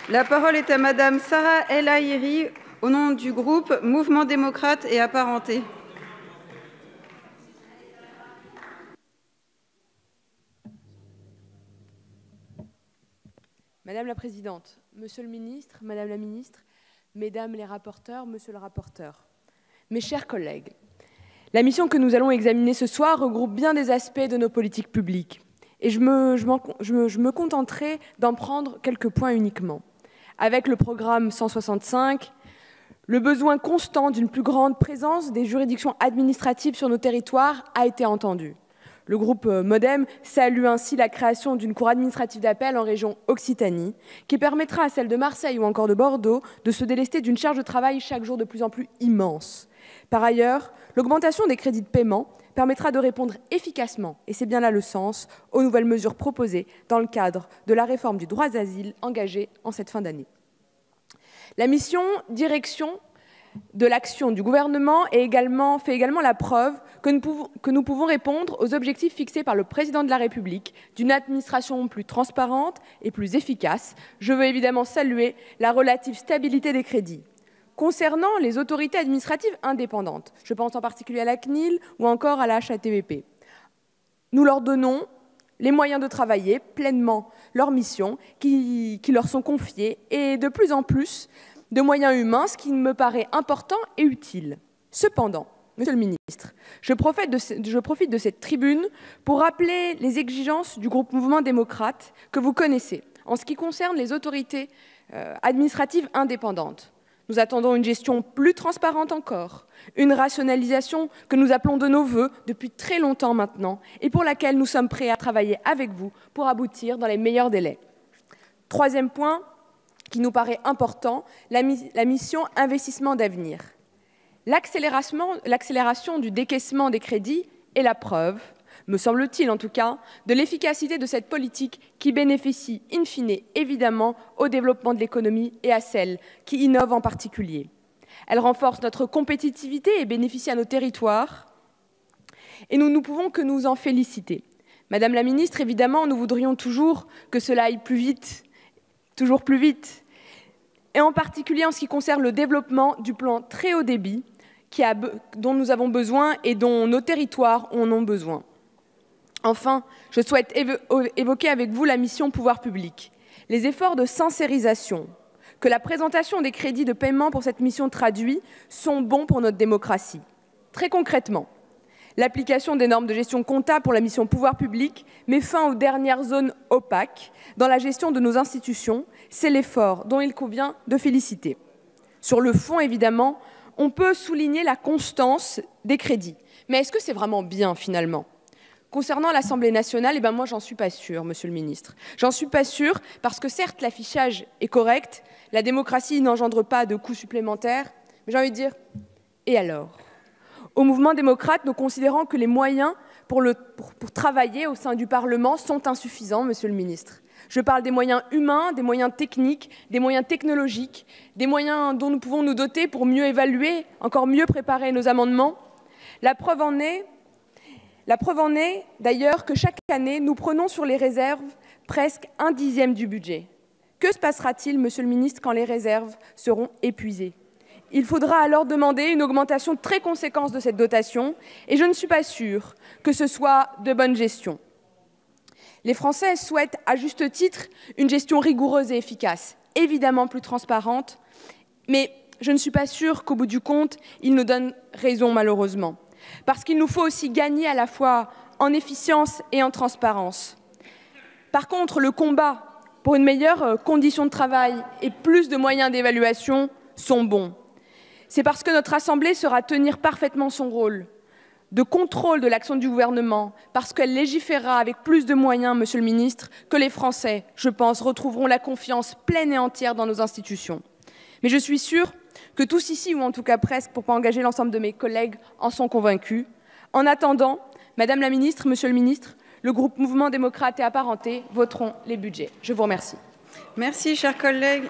La parole est à Madame Sarah El Haïry, au nom du groupe Mouvement démocrate et apparentés. Madame la Présidente, Monsieur le Ministre, Madame la Ministre, Mesdames les rapporteurs, Monsieur le rapporteur, mes chers collègues, la mission que nous allons examiner ce soir regroupe bien des aspects de nos politiques publiques. Et je me contenterai d'en prendre quelques points uniquement. Avec le programme 165, le besoin constant d'une plus grande présence des juridictions administratives sur nos territoires a été entendu. Le groupe MODEM salue ainsi la création d'une cour administrative d'appel en région Occitanie, qui permettra à celle de Marseille ou encore de Bordeaux de se délester d'une charge de travail chaque jour de plus en plus immense. Par ailleurs, l'augmentation des crédits de paiement permettra de répondre efficacement, et c'est bien là le sens, aux nouvelles mesures proposées dans le cadre de la réforme du droit d'asile engagée en cette fin d'année. La mission direction de l'action du gouvernement fait également la preuve que nous pouvons répondre aux objectifs fixés par le président de la République d'une administration plus transparente et plus efficace. Je veux évidemment saluer la relative stabilité des crédits. Concernant les autorités administratives indépendantes, je pense en particulier à la CNIL ou encore à la HATVP, nous leur donnons les moyens de travailler pleinement leurs missions qui leur sont confiées et de plus en plus de moyens humains, ce qui me paraît important et utile. Cependant, Monsieur le Ministre, je profite de cette tribune pour rappeler les exigences du groupe Mouvement démocrate que vous connaissez en ce qui concerne les autorités administratives indépendantes. Nous attendons une gestion plus transparente encore, une rationalisation que nous appelons de nos vœux depuis très longtemps maintenant et pour laquelle nous sommes prêts à travailler avec vous pour aboutir dans les meilleurs délais. Troisième point qui nous paraît important, la mission investissement d'avenir. L'accélération du décaissement des crédits est la preuve, me semble-t-il en tout cas, de l'efficacité de cette politique qui bénéficie in fine évidemment au développement de l'économie et à celles qui innovent en particulier. Elle renforce notre compétitivité et bénéficie à nos territoires et nous ne pouvons que nous en féliciter. Madame la Ministre, évidemment, nous voudrions toujours que cela aille plus vite, toujours plus vite, et en particulier en ce qui concerne le développement du plan très haut débit dont nous avons besoin et dont nos territoires en ont besoin. Enfin, je souhaite évoquer avec vous la mission pouvoir public. Les efforts de sincérisation que la présentation des crédits de paiement pour cette mission traduit sont bons pour notre démocratie. Très concrètement, l'application des normes de gestion comptable pour la mission pouvoir public met fin aux dernières zones opaques dans la gestion de nos institutions. C'est l'effort dont il convient de féliciter. Sur le fond, évidemment, on peut souligner la constance des crédits. Mais est-ce que c'est vraiment bien, finalement ? Concernant l'Assemblée nationale, moi, j'en suis pas sûre, Monsieur le Ministre. J'en suis pas sûre parce que, certes, l'affichage est correct, la démocratie n'engendre pas de coûts supplémentaires, mais j'ai envie de dire, et alors ? Au Mouvement démocrate, nous considérons que les moyens pour travailler au sein du Parlement sont insuffisants, Monsieur le Ministre. Je parle des moyens humains, des moyens techniques, des moyens technologiques, des moyens dont nous pouvons nous doter pour mieux évaluer, encore mieux préparer nos amendements. La preuve en est d'ailleurs que chaque année, nous prenons sur les réserves presque 1/10 du budget. Que se passera-t-il, Monsieur le Ministre, quand les réserves seront épuisées ? Il faudra alors demander une augmentation très conséquente de cette dotation et je ne suis pas sûre que ce soit de bonne gestion. Les Français souhaitent, à juste titre, une gestion rigoureuse et efficace, évidemment plus transparente, mais je ne suis pas sûre qu'au bout du compte, ils nous donnent raison malheureusement. Parce qu'il nous faut aussi gagner à la fois en efficience et en transparence. Par contre, le combat pour une meilleure condition de travail et plus de moyens d'évaluation sont bons. C'est parce que notre Assemblée saura tenir parfaitement son rôle de contrôle de l'action du gouvernement, parce qu'elle légiférera avec plus de moyens, Monsieur le Ministre, que les Français, je pense, retrouveront la confiance pleine et entière dans nos institutions. Mais je suis sûre que tous ici, ou en tout cas presque, pour ne pas engager l'ensemble de mes collègues, en sont convaincus. En attendant, Madame la Ministre, Monsieur le Ministre, le groupe Mouvement démocrate et apparentés voteront les budgets. Je vous remercie. Merci, chers collègues.